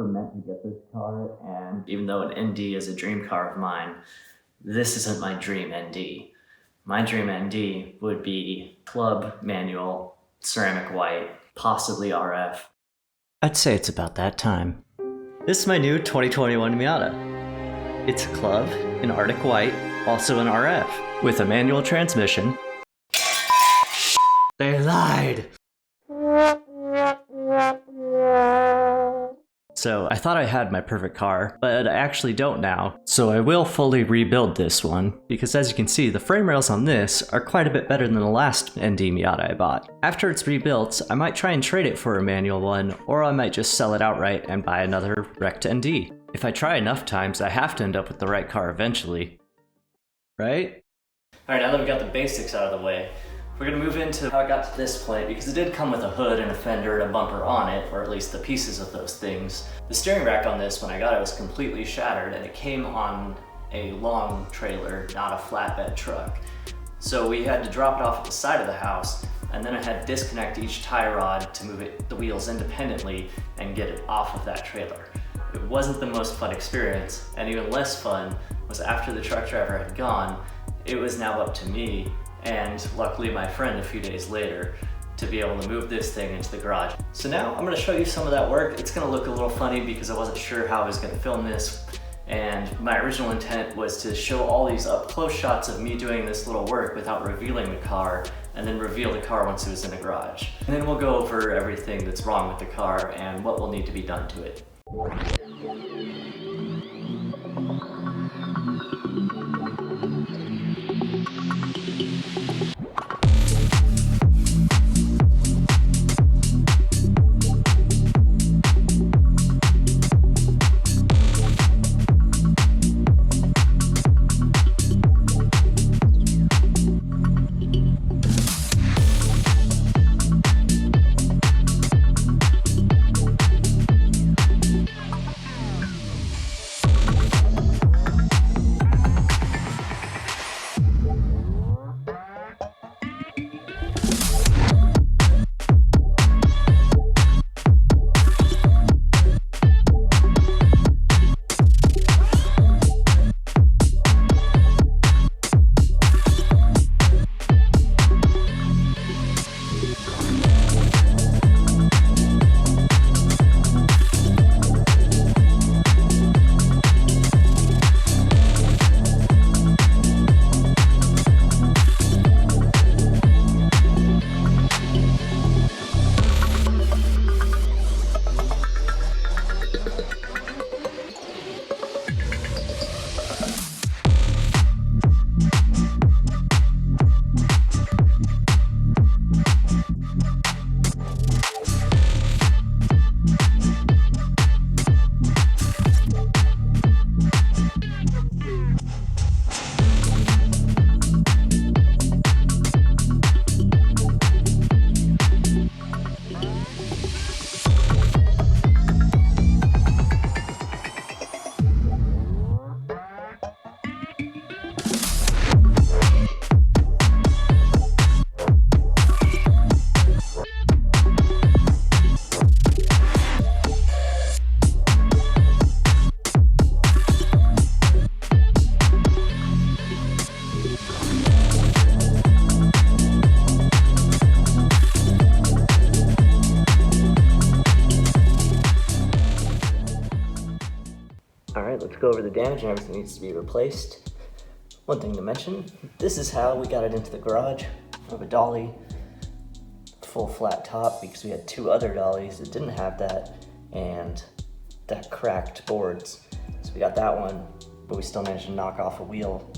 meant to get this car, and even though an ND is a dream car of mine, this isn't my dream ND. My dream ND would be club, manual, ceramic white, possibly RF. I'd say it's about that time. This is my new 2021 Miata. It's a club, an Arctic white, also an RF, with a manual transmission. They lied! So I thought I had my perfect car, but I actually don't now. So I will fully rebuild this one, because as you can see, the frame rails on this are quite a bit better than the last ND Miata I bought. After it's rebuilt, I might try and trade it for a manual one, or I might just sell it outright and buy another wrecked ND. If I try enough times, I have to end up with the right car eventually. Right? Alright, now that we got the basics out of the way, we're gonna move into how I got to this point, because it did come with a hood and a fender and a bumper on it, or at least the pieces of those things. The steering rack on this, when I got it, was completely shattered, and it came on a long trailer, not a flatbed truck. So we had to drop it off at the side of the house, and then I had to disconnect each tie rod to move the wheels independently and get it off of that trailer. It wasn't the most fun experience, and even less fun was after the truck driver had gone, it was now up to me, and luckily my friend a few days later, to be able to move this thing into the garage. So now I'm gonna show you some of that work. It's gonna look a little funny because I wasn't sure how I was gonna film this, and my original intent was to show all these up close shots of me doing this little work without revealing the car, and then reveal the car once it was in the garage. And then we'll go over everything that's wrong with the car and what will need to be done to it. Alright, let's go over the damage and everything needs to be replaced. One thing to mention, this is how we got it into the garage. We have a dolly, full flat top, because we had two other dollies that didn't have that, and that cracked boards. So we got that one, but we still managed to knock off a wheel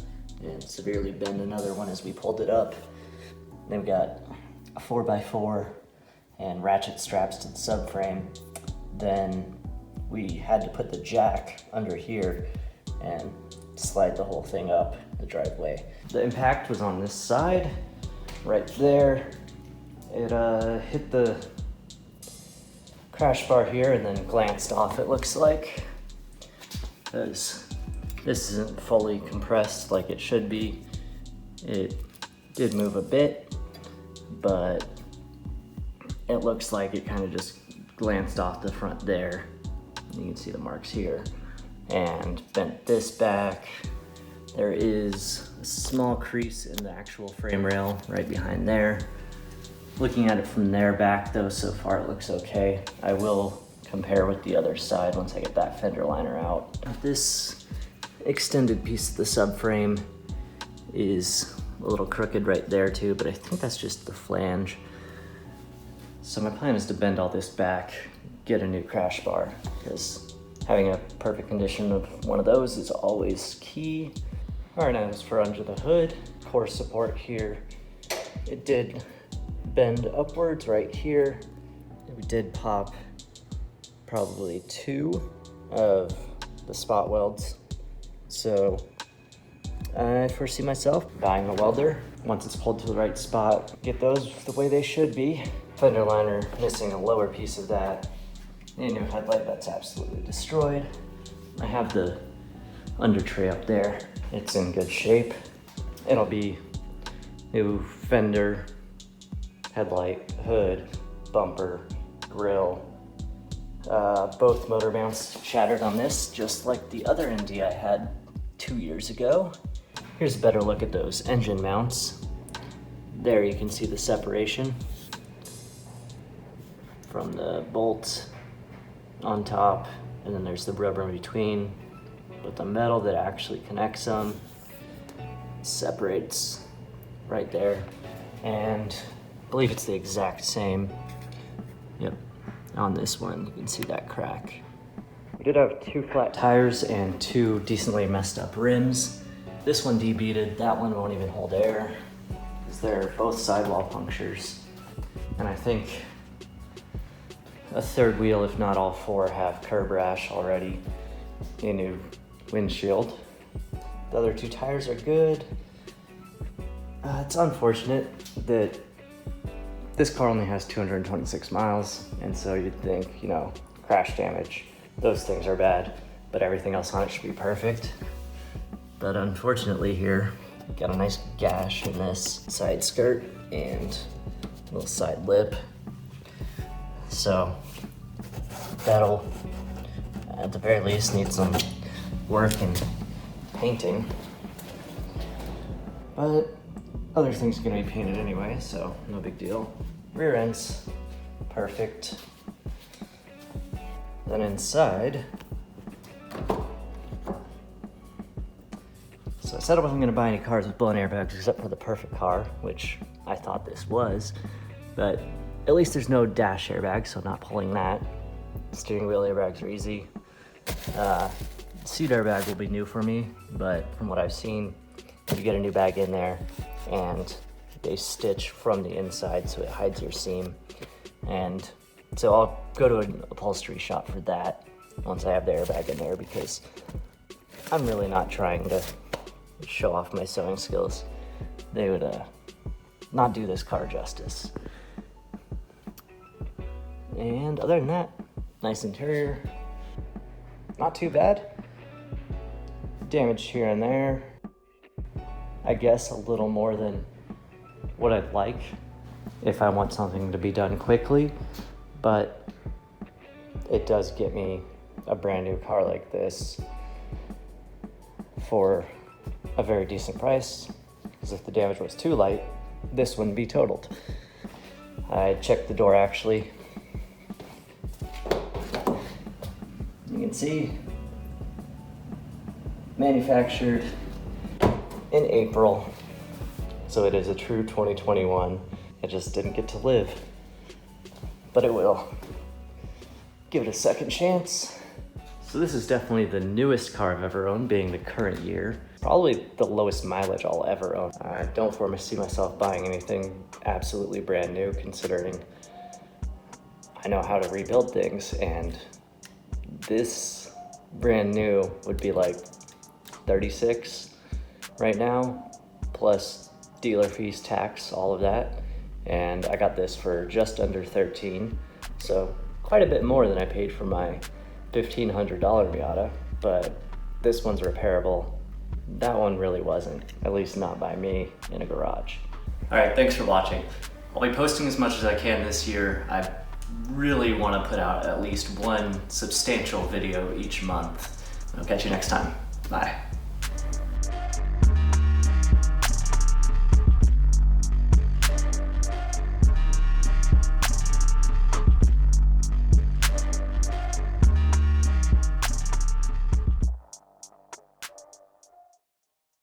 and severely bend another one as we pulled it up. Then we got a 4x4 and ratchet straps to the subframe. Then we had to put the jack under here and slide the whole thing up the driveway. The impact was on this side, right there. It hit the crash bar here and then glanced off, it looks like, because this isn't fully compressed like it should be. It did move a bit, but it looks like it kind of just glanced off the front there. You can see the marks here. And bent this back. There is a small crease in the actual frame rail right behind there. Looking at it from there back though, so far it looks okay. I will compare with the other side once I get that fender liner out. This extended piece of the subframe is a little crooked right there too, but I think that's just the flange. So my plan is to bend all this back, get a new crash bar, because having a perfect condition of one of those is always key. All right, now as for under the hood, core support here, it did bend upwards right here. We did pop probably 2 of the spot welds. So I foresee myself buying a welder once it's pulled to the right spot. Get those the way they should be. Fender liner missing a lower piece of that. A new headlight that's absolutely destroyed. I have the under tray up there. It's in good shape. It'll be new fender, headlight, hood, bumper, grille. Both motor mounts shattered on this, just like the other ND I had 2 years ago. Here's a better look at those engine mounts. There you can see the separation from the bolt on top, and then there's the rubber in between. But the metal that actually connects them separates right there. And I believe it's the exact same. Yep, on this one, you can see that crack. We did have 2 flat tires and 2 decently messed up rims. This one debeaded, that one won't even hold air, because they're both sidewall punctures. And I think a third wheel, if not all 4, have curb rash already. A new windshield. The other 2 tires are good. It's unfortunate that this car only has 226 miles, and so you'd think, you know, crash damage, those things are bad, but everything else on it should be perfect. But unfortunately here, got a nice gash in this side skirt and a little side lip. So that'll, at the very least, need some work and painting. But other things are gonna be painted anyway, so no big deal. Rear end's perfect. Then inside, so I said I wasn't gonna buy any cars with blown airbags except for the perfect car, which I thought this was, but at least there's no dash airbag, so I'm not pulling that. Steering wheel airbags are easy. Seat airbag will be new for me, but from what I've seen, you get a new bag in there and they stitch from the inside so it hides your seam. And so I'll go to an upholstery shop for that once I have the airbag in there, because I'm really not trying to show off my sewing skills. They would not do this car justice. And other than that, nice interior, not too bad. Damage here and there. I guess a little more than what I'd like if I want something to be done quickly, but it does get me a brand new car like this for a very decent price, because if the damage was too light, this wouldn't be totaled. I checked the door actually. You can see manufactured in April, so it is a true 2021. I just didn't get to live, but it will. Give it a second chance. So this is definitely the newest car I've ever owned, being the current year. Probably the lowest mileage I'll ever own. I don't foresee myself buying anything absolutely brand new, considering I know how to rebuild things, and this brand new would be like 36 right now, plus dealer fees, tax, all of that. And I got this for just under 13, so quite a bit more than I paid for my $1,500 Miata, but this one's repairable. That one really wasn't, at least not by me in a garage. All right, thanks for watching. I'll be posting as much as I can this year. I really want to put out at least one substantial video each month. I'll catch you next time. Bye.